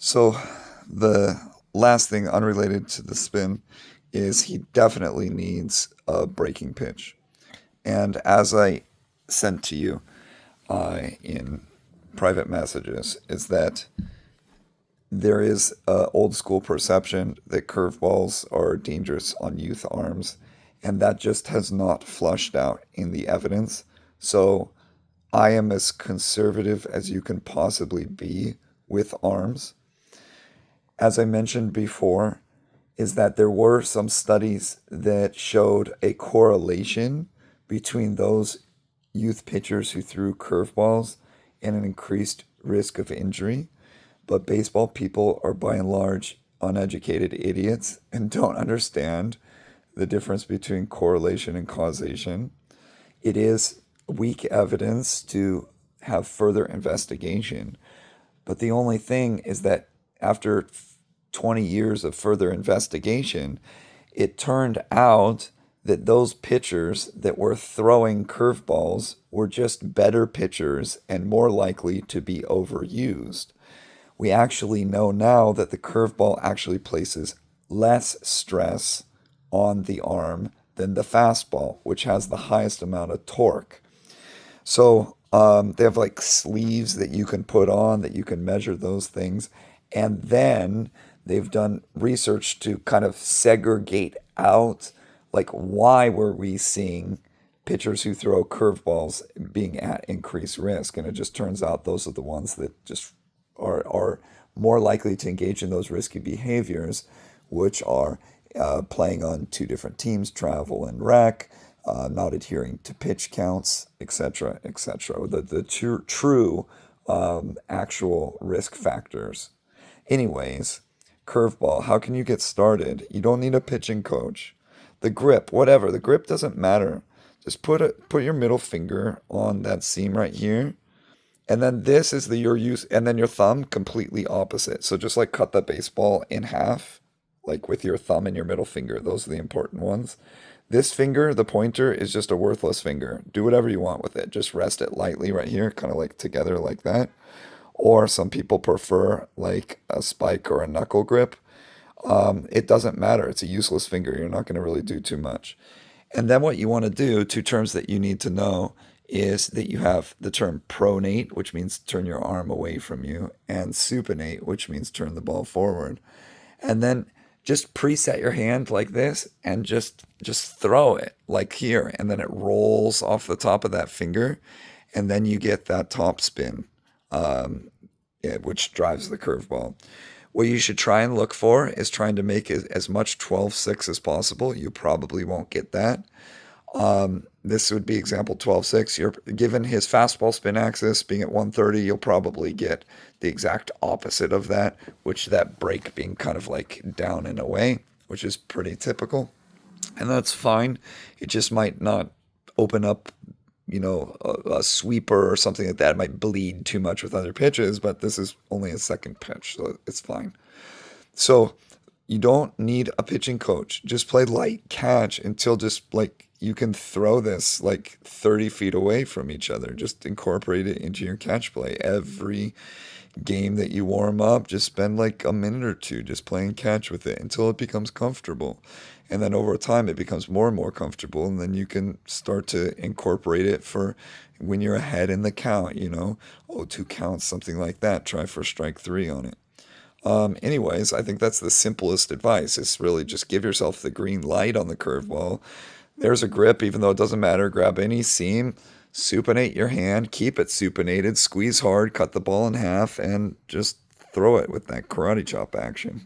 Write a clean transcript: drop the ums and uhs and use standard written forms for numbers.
So the last thing unrelated to the spin is he definitely needs a breaking pitch. And as I sent to you in private messages, is that there is a old school perception that curveballs are dangerous on youth arms, and that just has not flushed out in the evidence. So I am as conservative as you can possibly be with arms. As I mentioned before, is that there were some studies that showed a correlation between those youth pitchers who threw curveballs and an increased risk of injury. But baseball people are by and large uneducated idiots and don't understand the difference between correlation and causation. It is weak evidence to have further investigation. But the only thing is that after 20 years of further investigation, it turned out that those pitchers that were throwing curveballs were just better pitchers and more likely to be overused. We actually know now that the curveball actually places less stress on the arm than the fastball, which has the highest amount of torque. So they have like sleeves that you can put on that you can measure those things. And then they've done research to kind of segregate out like why were we seeing pitchers who throw curveballs being at increased risk. And it just turns out those are the ones that just are more likely to engage in those risky behaviors, which are playing on two different teams, travel and rec, not adhering to pitch counts, etc., etc. The true actual risk factors. Anyways, curveball, how can you get started? You don't need a pitching coach. The grip, whatever, the grip doesn't matter. Just put your middle finger on that seam right here, and then this is your use, and then your thumb completely opposite. So just like cut the baseball in half, like with your thumb and your middle finger. Those are the important ones. This finger, the pointer, is just a worthless finger. Do whatever you want with it. Just rest it lightly right here, kind of like together like that. Or some people prefer like a spike or a knuckle grip. It doesn't matter. It's a useless finger. You're not going to really do too much. And then what you want to do, two terms that you need to know, is that you have the term pronate, which means turn your arm away from you, and supinate, which means turn the ball forward. And then just preset your hand like this and just throw it like here, and then it rolls off the top of that finger, and then you get that top spin, which drives the curveball. What you should try and look for is trying to make as much 12-6 as possible. You probably won't get that. This would be example 12-6. You're given his fastball spin axis being at 130, you'll probably get the exact opposite of that, which that break being kind of like down and away, which is pretty typical. And that's fine. It just might not open up, a sweeper or something like that. It might bleed too much with other pitches, but this is only a second pitch, so it's fine. So you don't need a pitching coach. Just play light catch until just like you can throw this like 30 feet away from each other. Just incorporate it into your catch play. Every game that you warm up, just spend like a minute or two just playing catch with it until it becomes comfortable. And then over time, it becomes more and more comfortable. And then you can start to incorporate it for when you're ahead in the count, oh, 2 counts, something like that. Try for strike three on it. Anyways, I think that's the simplest advice. It's really just give yourself the green light on the curveball. There's a grip, even though it doesn't matter. Grab any seam, supinate your hand, keep it supinated, squeeze hard, cut the ball in half, and just throw it with that karate chop action.